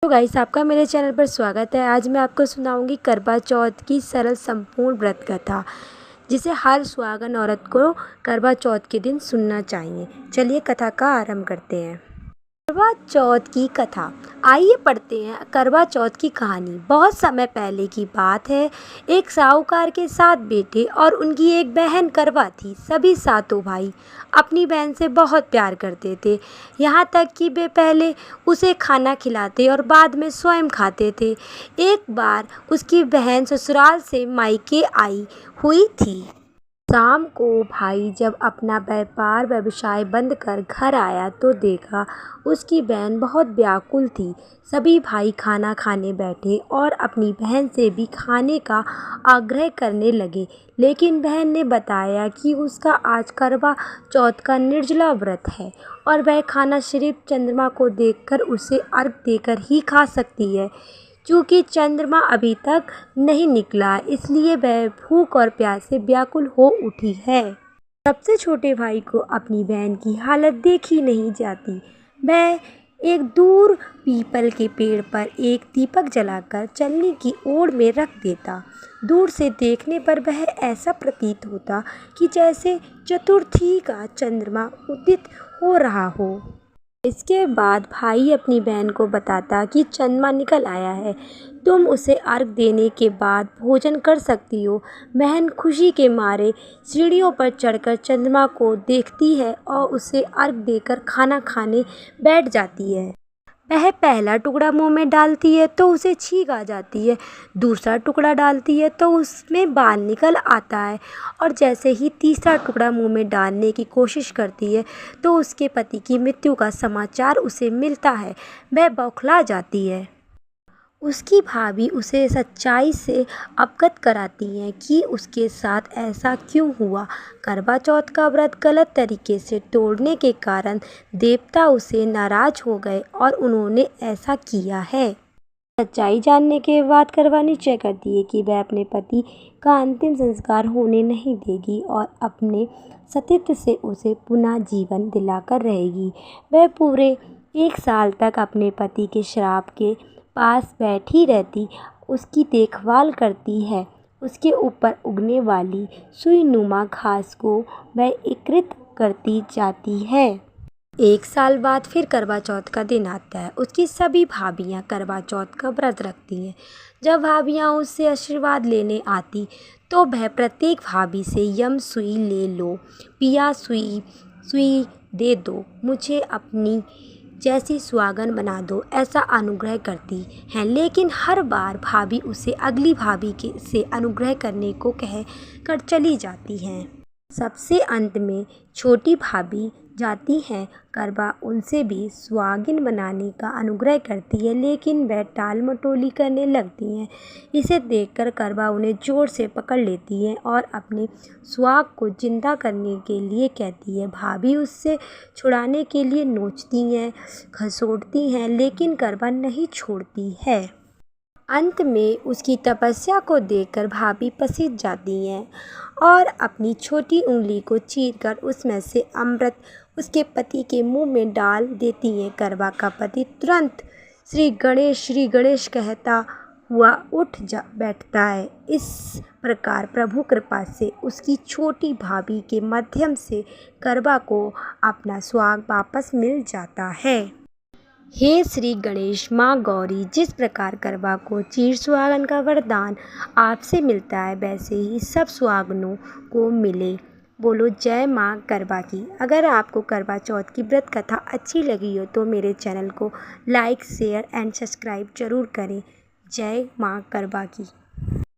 तो गाइस, आपका मेरे चैनल पर स्वागत है। आज मैं आपको सुनाऊंगी करवा चौथ की सरल संपूर्ण व्रत कथा, जिसे हर सुहागन औरत को करवा चौथ के दिन सुनना चाहिए। चलिए कथा का आरंभ करते हैं। करवा चौथ की कथा। आइए पढ़ते हैं करवा चौथ की कहानी। बहुत समय पहले की बात है। एक साहूकार के 7 बेटे और उनकी एक बहन करवा थी। सभी सातों भाई अपनी बहन से बहुत प्यार करते थे, यहाँ तक कि वे पहले उसे खाना खिलाते और बाद में स्वयं खाते थे। एक बार उसकी बहन ससुराल से मायके आई हुई थी। शाम को भाई जब अपना व्यवसाय बंद कर घर आया तो देखा उसकी बहन बहुत व्याकुल थी। सभी भाई खाना खाने बैठे और अपनी बहन से भी खाने का आग्रह करने लगे, लेकिन बहन ने बताया कि उसका आज करवा चौथ का निर्जला व्रत है और वह खाना सिर्फ चंद्रमा को देखकर उसे अर्घ देकर ही खा सकती है। चूँकि चंद्रमा अभी तक नहीं निकला, इसलिए वह भूख और प्यास से व्याकुल हो उठी है। सबसे छोटे भाई को अपनी बहन की हालत देखी नहीं जाती। वह एक दूर पीपल के पेड़ पर एक दीपक जलाकर चलनी की ओर में रख देता। दूर से देखने पर वह ऐसा प्रतीत होता कि जैसे चतुर्थी का चंद्रमा उदित हो रहा हो। इसके बाद भाई अपनी बहन को बताता कि चंद्रमा निकल आया है, तुम उसे अर्घ देने के बाद भोजन कर सकती हो। बहन खुशी के मारे सीढ़ियों पर चढ़कर चंद्रमा को देखती है और उसे अर्घ देकर खाना खाने बैठ जाती है। वह पहला टुकड़ा मुंह में डालती है तो उसे छींक आ जाती है, दूसरा टुकड़ा डालती है तो उसमें बाल निकल आता है और जैसे ही तीसरा टुकड़ा मुंह में डालने की कोशिश करती है तो उसके पति की मृत्यु का समाचार उसे मिलता है। वह बौखला जाती है। उसकी भाभी उसे सच्चाई से अवगत कराती हैं कि उसके साथ ऐसा क्यों हुआ। करवा चौथ का व्रत गलत तरीके से तोड़ने के कारण देवता उसे नाराज हो गए और उन्होंने ऐसा किया है। सच्चाई जानने के बाद करवा निश्चय करती है कि वह अपने पति का अंतिम संस्कार होने नहीं देगी और अपने सतीत्व से उसे पुनः जीवन दिलाकर रहेगी। वह पूरे 1 साल तक अपने पति के श्राप के पास बैठी रहती, उसकी देखभाल करती है। उसके ऊपर उगने वाली सुईनुमा घास को वह एकत्रित करती जाती है। 1 साल बाद फिर करवा चौथ का दिन आता है। उसकी सभी भाभियाँ करवा चौथ का व्रत रखती हैं। जब भाभियाँ उससे आशीर्वाद लेने आती तो वह प्रत्येक भाभी से यम सुई ले लो, पिया सुई दे दो, मुझे अपनी जैसी सुहागन बना दो, ऐसा अनुग्रह करती हैं। लेकिन हर बार भाभी उसे अगली भाभी के से अनुग्रह करने को कह कर चली जाती हैं। सबसे अंत में छोटी भाभी जाती हैं। करवा उनसे भी सुहागिन बनाने का अनुग्रह करती है, लेकिन वह टाल मटोली करने लगती हैं। इसे देखकर करवा उन्हें जोर से पकड़ लेती है और अपने सुहाग को जिंदा करने के लिए कहती है। भाभी उससे छुड़ाने के लिए नोचती हैं, घसीटती हैं, लेकिन करवा नहीं छोड़ती है। अंत में उसकी तपस्या को देखकर भाभी पसीज जाती हैं और अपनी छोटी उंगली को चीरकर उसमें से अमृत उसके पति के मुंह में डाल देती हैं। करवा का पति तुरंत श्री गणेश कहता हुआ उठ बैठता है। इस प्रकार प्रभु कृपा से उसकी छोटी भाभी के माध्यम से करवा को अपना सुहाग वापस मिल जाता है। हे श्री गणेश, माँ गौरी, जिस प्रकार करवा को चीर सुहागन का वरदान आपसे मिलता है, वैसे ही सब सुहागनों को मिले। बोलो जय माँ करवा की। अगर आपको करवा चौथ की व्रत कथा अच्छी लगी हो तो मेरे चैनल को लाइक, शेयर एंड सब्सक्राइब जरूर करें। जय माँ करवा की।